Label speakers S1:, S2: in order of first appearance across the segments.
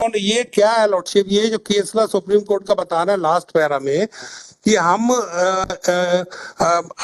S1: और ये क्या है लॉर्डशिप, ये जो केस लॉ सुप्रीम कोर्ट का बता रहा है लास्ट पैरा में कि हम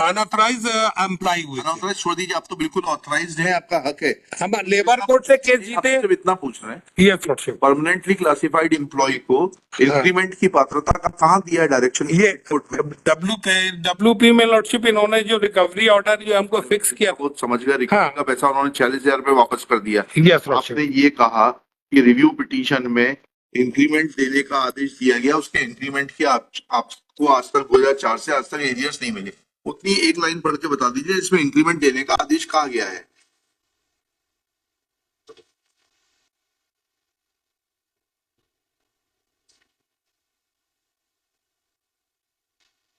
S1: अनऑथराइज एम्प्लॉय हुए थे।
S2: अनऑथराइज छोड़ दीजिए, आप तो बिल्कुल ऑथराइज्ड है, आपका हक है।
S1: हम लेबर कोर्ट से केस जीते।
S2: सिर्फ इतना पूछ रहे हैं,
S1: yes lordship,
S2: permanently classified employ को इंक्रीमेंट की पात्रता का कहाँ दिया डायरेक्शन?
S1: ये डब्ल्यूपी में लॉर्डशिप इन्होंने जो रिकवरी ऑर्डर जो हमको फिक्स किया,
S2: बहुत समझ गया, रिकवरी का पैसा उन्होंने 40,000 रुपए वापस कर दिया।
S1: यस
S2: आपने ये कहा कि रिव्यू पिटीशन में इंक्रीमेंट देने का आदेश दिया गया, उसके इंक्रीमेंट की आपको आज तक 2004 से आज तक एरियर्स नहीं मिले। उतनी एक लाइन पढ़ के बता दीजिए इसमें इंक्रीमेंट देने का आदेश कहा गया है।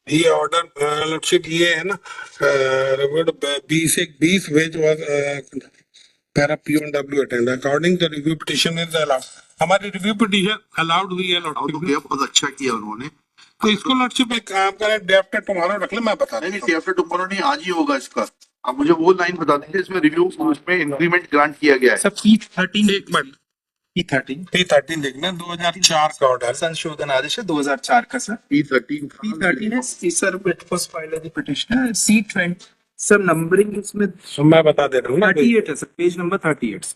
S1: ये ऑर्डर लॉर्डशिप ये है ना, 20 wage was para P1W attend according to review petition is allowed. हमारी रिव्यू पिटीशन अलाउड हुई है लॉर्डशिप,
S2: बहुत अच्छा किया उन्होंने।
S1: तो इसको लॉर्डशिप एक काम करें, डे आफ्टर टुमारो रख ले, मैं बता
S2: नहीं, डे आफ्टर टुमारो नहीं, आज ही होगा इसका। आप मुझे वो लाइन बता दीजिए इसमें रिव्यू उसमें इंक्रीमेंट ग्रांट किया गया है।
S3: सब P13
S1: एक मिनट,
S3: P13
S1: देखना 2004 का ऑर्डर
S3: संशोधन आदेश है 2004 का सर। P13 है sir, it was filed the petition C20 sir, numbering इसमें
S1: मैं बता दे रहा हूँ ना,
S3: 38 है sir, page number 38,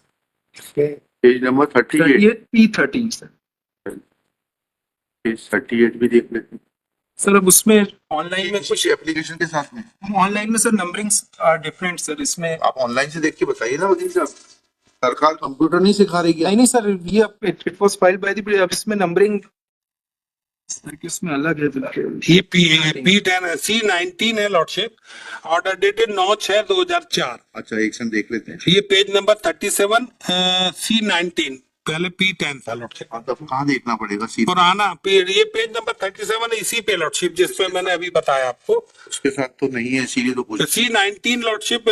S2: page number 38
S3: P13 sir.
S2: Page 38 भी देख लेते हैं
S3: सर। अब उसमें ऑनलाइन में
S2: कुछ एप्लीकेशन के साथ में,
S3: ऑनलाइन में sir numberings are different sir. इसमें
S2: आप ऑनलाइन से देख के बताइए ना वकील साहब, सरकार कंप्यूटर नहीं सिखा रही है।
S3: नहीं सर, ये it was filed by the, अब इसमें नंबरिंग सर किसमें अलग है बिल्कुल।
S1: ये P10 C19 है लॉर्डशिप, ऑर्डर डेटेड 9/6/2004।
S2: अच्छा, एक सेकंड देख लेते हैं।
S1: ये पेज नंबर 37 C19, पहले P10 था लॉर्डशिप।
S2: तब कहाँ देखना पड़ेगा?
S1: पुराना ये पेज नंबर 37 है, इसी पे लॉर्डशिप जिसपे मैंने अभी बताया आपको।
S2: उसके साथ तो नहीं है, इसीलिए तो पूछ।
S1: C19 लॉर्डशिप,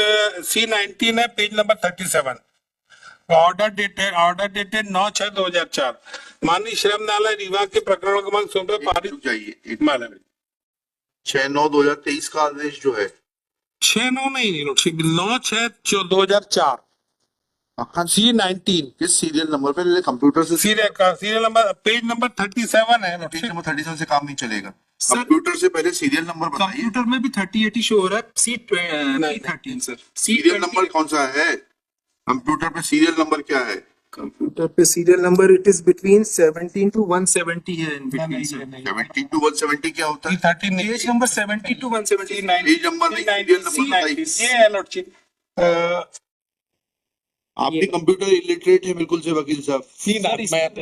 S1: C19 है, पेज नंबर 37, ऑर्डर डेटेड 9/6/2004। माननीय श्रम न्यायालय रीवा के प्रकरण क्रमांक 16 पारित
S2: जाइए
S1: 6/9/2023
S2: का आदेश जो है
S1: 6/9 नहीं लॉर्डशिप, 9/6/2004 C19।
S2: किस सीरियल नंबर पे? कंप्यूटर से
S1: सीरियल नंबर पेज नंबर 37 है।
S2: पेज नंबर 37 से काम नहीं चलेगा, कंप्यूटर से पहले सीरियल नंबर बताइए।
S3: कंप्यूटर में भी 38 ही शो हो रहा है। C13 सर,
S2: सीरियल नंबर कौन सा है? कंप्यूटर पे सीरियल नंबर क्या है?
S3: कंप्यूटर पे serial number it is between 17 to 170 है इन बिटवीन सर।
S2: 70 to 170 क्या होता है?
S3: Page number 70 to 170
S2: page number नहीं, सीरियल नंबर बताइए।
S1: ये है लॉर्डशिप।
S2: आप भी कंप्यूटर इलिटरेट है बिल्कुल से वकील साहब।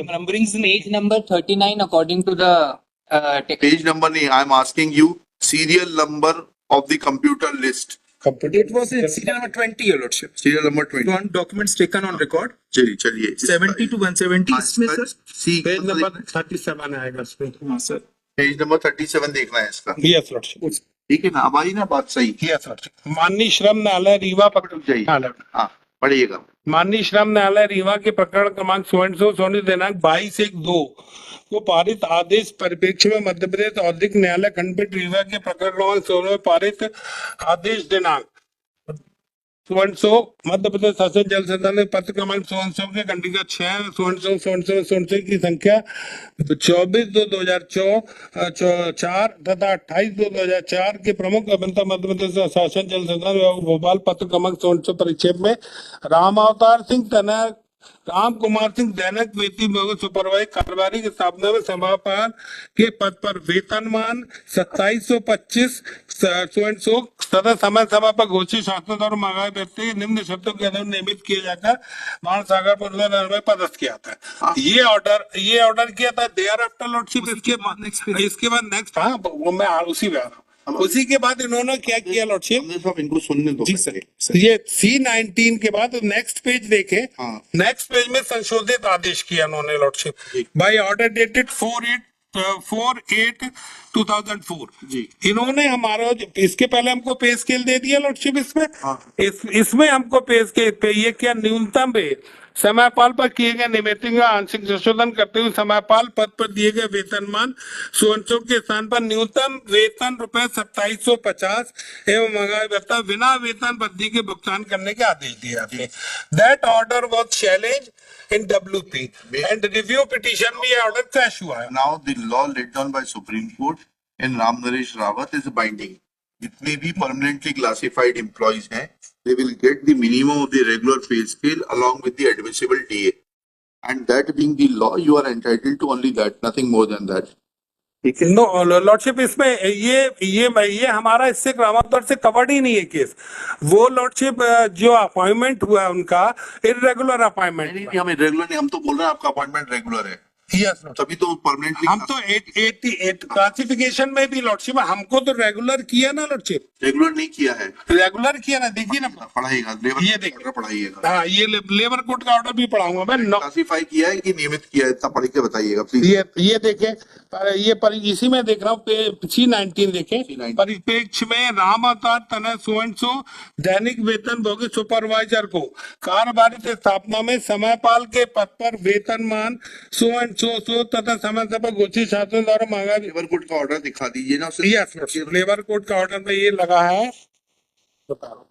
S4: Numberings in page number 39 according to the text.
S2: Page number नहीं, I am asking you serial number of the computer list.
S3: It was in serial number 20 your lordship.
S2: Serial number 20।
S3: On documents taken on record
S2: चलिए
S3: 70 to 170 इसमें sir.
S2: सी
S1: page number 37 आएगा इसमें।
S3: हाँ sir,
S2: page number 37 देखना है इसका।
S1: Yes lordship,
S2: ठीक है ना, अब आई ना बात सही।
S1: Yes lordship. माननीय श्रम न्यायालय रीवा
S2: जाइए, हाँ पढ़िएगा।
S1: माननीय श्रम न्यायालय रीवा के प्रकरण क्रमांक 16 दिनांक 22/1/2 को पारित आदेश परिप्रेक्ष्य में मध्य प्रदेश औद्योगिक न्यायालय खंडपीठ रीवा के प्रकरण क्रमांक 16 में पारित आदेश दिनांक 16 मध्य प्रदेश शासन जल संसाधन पत्र क्रमांक 16 के खंडिका 6 16 की संख्या 24/2/2004 तथा 28/2/2004 के प्रमुख अभियंता मध्य प्रदेश शासन जल संसाधन विभाग भोपाल पत्र क्रमांक 16 परिक्षेप में राम कुमार सिंह दैनिक वेतन सुपरवाइज कारोबारी की स्थापना में समापन के पद पर वेतनमान 2725 सदा समय पर घोषित शासन और मंगाए व्यक्ति निम्न शर्तों के अधीन नियमित किए जाकर बाण सागर पुनर्निर्माण पदस्थ किया था। ये ऑर्डर किया था देयर आफ्टर लॉर्डशिप। इसके बाद नेक्स्ट, हाँ वो मैं उसी में आ रहा हूँ। उसी के बाद इन्होंने क्या किया लॉर्डशिप,
S2: सब इनको सुनने दो
S1: जी सर। ये C19 के बाद नेक्स्ट पेज देखे, नेक्स्ट पेज में संशोधित आदेश किया उन्होंने लॉर्डशिप बाय ऑर्डर डेटेड 4/8/2004। जी, इन्होंने हमारा इसके पहले हमको पे स्केल दे दिया लॉर्डशिप। इसमें हमको पे स्केल पे ये क्या न्यूनतम समयपाल पर किए गए नियमित आंशिक संशोधन करते हुए समयपाल पद पर दिए गए वेतनमान सुवंशों के स्थान पर न्यूनतम वेतन ₹2750 एवं मंगाए भत्ता बिना वेतन वृद्धि के भुगतान करने के आदेश दिए जाते हैं। That order was challenge in WP and review petition में ये order क्रैश हुआ है.
S2: Now the law laid down by Supreme Court and Ram Naresh Rawat is binding. जितने भी permanently classified employees हैं, they will get the minimum of the regular pay scale along with the admissible DA. And that being the law, you are entitled to only that, nothing more than that.
S1: No lordship इसमें ये हमारा इससे ग्रामांतर से covered ही नहीं है case. वो lordship जो appointment हुआ है उनका इरेगुलर
S2: नहीं,
S1: अपॉइंटमेंट.
S2: नहीं, हम irregular नहीं, हम तो बोल रहे हैं आपका अपॉइंटमेंट रेगुलर है,
S1: यस
S2: तभी तो परमानेंटली
S1: हम तो 88 क्लासिफिकेशन में भी लॉर्डशिप हमको तो रेगुलर किया ना लॉर्डशिप.
S2: रेगुलर नहीं किया है.
S1: रेगुलर किया ना, देखिए ना.
S2: पढ़ाइएगा,
S1: ये
S2: लेबर
S1: देखिए.
S2: ऑर्डर पढ़ाइएगा.
S1: हाँ ये लेबर कोड का ऑर्डर भी पढ़ाऊंगा मैं.
S2: क्लासिफाई किया है कि नियमित किया है, इतना पढ़ के बताइएगा प्लीज.
S1: ये देखें इसी में देख रहा हूँ C19 देखें.
S2: C19
S1: परिप्रेक्ष्य में राम अवतार तनय सो दैनिक वेतन भोगी सुपरवाइजर को कार्यभारित स्थापना में समयपाल के पद पर वेतनमान सो तथा समय समय पर घोषित शासन द्वारा मांगा.
S2: लेबर कोड का ऑर्डर दिखा दीजिए ना उसे.
S1: यस लेबर कोड का ऑर्डर में ये लगा है. बता रहा हूँ.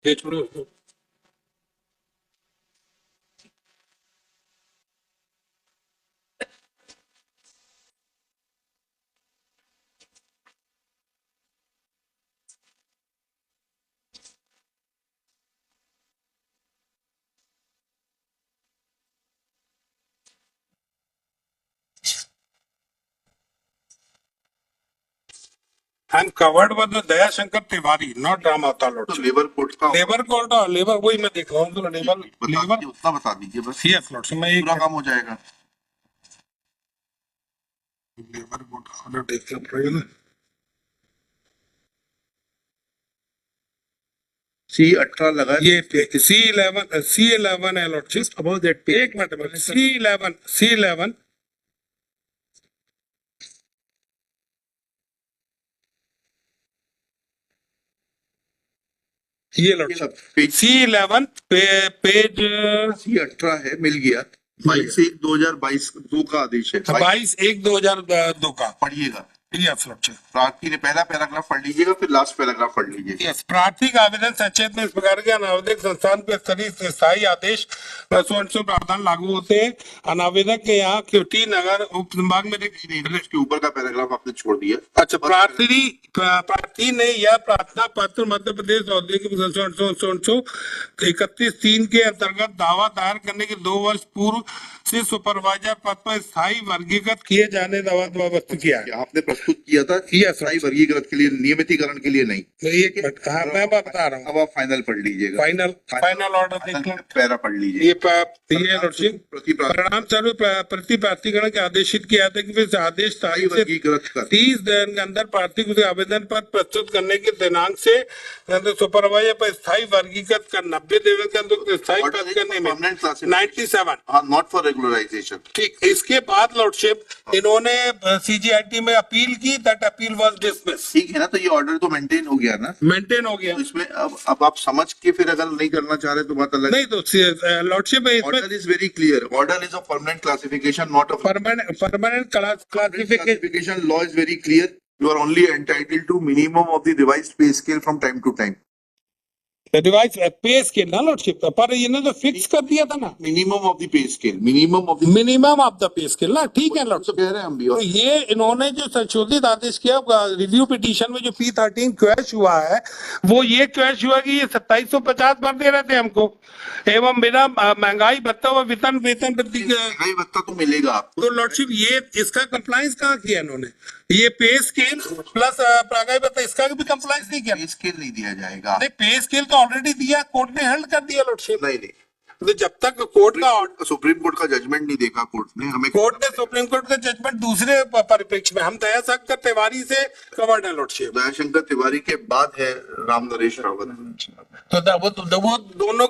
S1: ये छोड़ो. I'm covered with the Daya Shankar Tiwari, not Ram Avatar
S2: तो
S1: Lordship.
S2: लेबर कोड का
S1: लेबर कोड लेबर वही मैं देख रहा हूँ. तो लेबर
S2: बता
S1: लेबर
S2: दीजिए, उतना बता दीजिए बस,
S1: यस लॉर्डशिप मैं एक
S2: पूरा काम हो जाएगा.
S1: लेबर कोड का ऑर्डर देख रहा हूँ.
S2: C18 लगा है.
S1: ये C11 है lordship.
S3: Just above that page.
S1: एक मिनट C11 ये lordship
S2: page
S1: C11 page
S2: C18 है, मिल गया. 22/1/2022 का आदेश है.
S1: 22/1/2002 का.
S2: पढ़िएगा.
S1: Yes lordship.
S2: प्रार्थी ने पहला पैराग्राफ पढ़ लीजिएगा, फिर लास्ट पैराग्राफ पढ़ लीजिए.
S1: यस प्रार्थी का आवेदन सचेत में इस प्रकार के अनावेदक संस्थान पे स्तरीय स्थायी आदेश प्रावधान लागू होते हैं. अनावेदक के यहाँ क्योटी नगर उप संभाग में
S2: उसके ऊपर का पैराग्राफ आपने छोड़ दिया.
S1: अच्छा प्रार्थी ने यह प्रार्थना पत्र मध्य प्रदेश औद्योगिक 31/3 के अंतर्गत दावा दायर करने के 2 वर्ष पूर्व से सुपरवाइजर पद पर स्थायी वर्गीकृत किए जाने दावा वस्तु किया है.
S2: आपने प्रस्तुत किया था
S1: Yes, sir.
S2: स्थायी वर्गीकृत के लिए, नियमितीकरण के लिए नहीं.
S1: तो एक मिनट हाँ मैं बता रहा हूँ.
S2: अब आप फाइनल पढ़ लीजिएगा.
S1: फाइनल ऑर्डर देख लो.
S2: पैरा पढ़ लीजिए.
S1: ये लॉर्डशिप परिणाम स्वरूप प्रति प्रार्थीकरण के आदेशित किया था कि फिर आदेश
S2: स्थायी वर्गीकृत कर
S1: 30 दिन के अंदर प्रार्थी को आवेदन पर प्रस्तुत करने के दिनांक से सुपरवाइजर पर स्थायी वर्गीकृत कर 90 दिन के अंदर स्थायी पद करने में
S2: परमानेंट क्लास
S1: 97.
S2: हाँ, नॉट फॉर रेगुलराइजेशन.
S1: ठीक. इसके बाद लॉर्डशिप इन्होंने CGIT में अपील की. That appeal was dismiss.
S2: ठीक है ना, तो ये ऑर्डर तो मेंटेन हो गया ना.
S1: मेंटेन हो गया.
S2: तो इसमें अब आप समझ के फिर अगर नहीं करना चाह रहे तो बात अलग.
S1: नहीं तो लॉर्डशिप इसमें
S2: order is very clear. Order is a permanent classification, not a
S1: permanent classification.
S2: classification law is very clear. You are only entitled to minimum of the revised pay scale from time to time.
S1: Device पे scale ना lordship पर इन्होंने तो fix कर दिया था ना.
S2: Minimum of the pay scale. Minimum of the.
S1: Minimum of the pay scale ना. ठीक है
S2: तो
S1: लॉर्डशिप.
S2: कह रहे हैं हम भी.
S1: तो ये इन्होंने जो संशोधित आदेश किया रिव्यू पिटीशन में जो P13 क्वैश हुआ है वो ये क्वैश हुआ कि ये 2750 भर दे रहे थे हमको एवं बिना महंगाई भत्ता व वेतन वृद्धि.
S2: महंगाई भत्ता तो मिलेगा आपको.
S1: तो लॉर्डशिप ये इसका कंप्लायंस कहाँ किया इन्होंने. ये पे स्केल प्लस महंगाई भत्ता इसका भी कंप्लायंस नहीं किया.
S2: पे स्केल नहीं दिया जाएगा.
S1: नहीं पे स्केल तो ऑलरेडी दिया. कोर्ट ने हेल्ड कर दिया लॉर्डशिप.
S2: नहीं.
S1: तो जब तक कोर्ट का
S2: सुप्रीम कोर्ट का जजमेंट नहीं देखा कोर्ट ने. हमें
S1: कोर्ट ने सुप्रीम कोर्ट का जजमेंट दूसरे परिप्रेक्ष्य में हम दया शंकर तिवारी से कवर्ड है लॉर्डशिप.
S2: दयाशंकर तिवारी के बाद है राम नरेश रावत.
S1: तो वो दोनों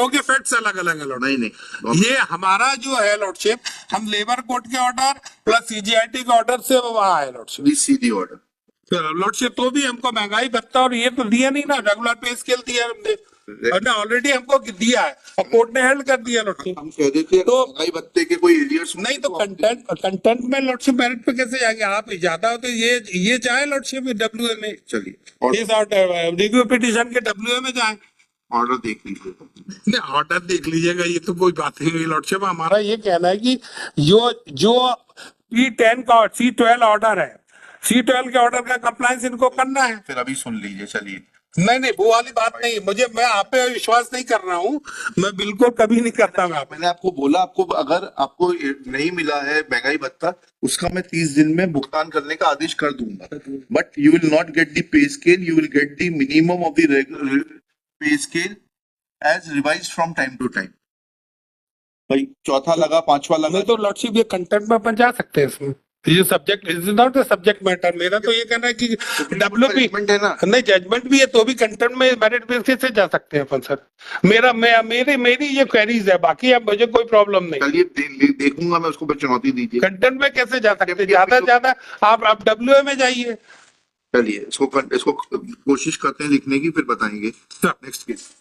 S1: के फैक्ट्स अलग अलग है लॉर्डशिप.
S2: नहीं.
S1: ये हमारा जो है लॉर्डशिप हम लेबर कोर्ट के ऑर्डर प्लस CGIT के ऑर्डर से वहाँ है lordship.
S2: We see the order.
S1: Lordship तो भी हमको महंगाई भत्ता और ये तो दिया नहीं ना. रेगुलर पे स्केल दिया हमने. और ऑलरेडी हमको दिया है और कोर्ट ने हेल्ड कर दिया लॉर्डशिप।
S2: हम कह देते हैं
S1: तो-
S2: महंगाई भत्ते के कोई एरियर्स
S1: नहीं तो कंटेंट में लॉर्डशिप मेरिट पे कैसे जाएंगे आप? ज्यादा हो तो ये जाए लॉर्डशिप डब्ल्यूए में,
S2: चलिए और
S1: इस रिव्यू पिटीशन के डब्ल्यूए में जाए।
S2: ऑर्डर देख लीजिए।
S1: नहीं, ऑर्डर देख लीजिएगा, ये तो कोई बात नहीं हुई लॉर्डशिप। हमारा ये कहना है कि जो P10 का C12 ऑर्डर है, C12 के ऑर्डर का कंप्लायंस इनको करना है।
S2: फिर अभी सुन लीजिए, चलिए।
S1: नहीं वो वाली बात नहीं, मैं आप पे विश्वास नहीं कर रहा हूँ, मैं बिल्कुल कभी नहीं करता मैं आप पे।
S2: मैंने आपको बोला, आपको अगर आपको नहीं मिला है महंगाई भत्ता, उसका मैं 30 दिन में भुगतान करने का आदेश कर दूंगा, but you will not get the pay scale, you will get the minimum of the pay scale as revised from time to time. भाई चौथा लगा, पांचवा लगा,
S1: नहीं तो लॉर्डशिप ये कंटेंट में अपन जा सकते हैं इसमें, ये subject is not the subject matter. मेरा तो ये कहना है कि डब्ल्यूपी
S2: जजमेंट है ना।
S1: नहीं, जजमेंट भी है तो भी कंटेंट में मेरिट बेसिस से जा सकते हैं अपन सर। मेरी ये क्वेरीज है, बाकी अब मुझे कोई प्रॉब्लम नहीं।
S2: चलिए देखूंगा मैं उसको, पर चुनौती दीजिए।
S1: कंटेंट में कैसे जा सकते हैं? ज्यादा से ज्यादा आप डब्ल्यूए में जाइए।
S2: चलिए इसको कोशिश करते हैं लिखने की, फिर बताएंगे। Next case.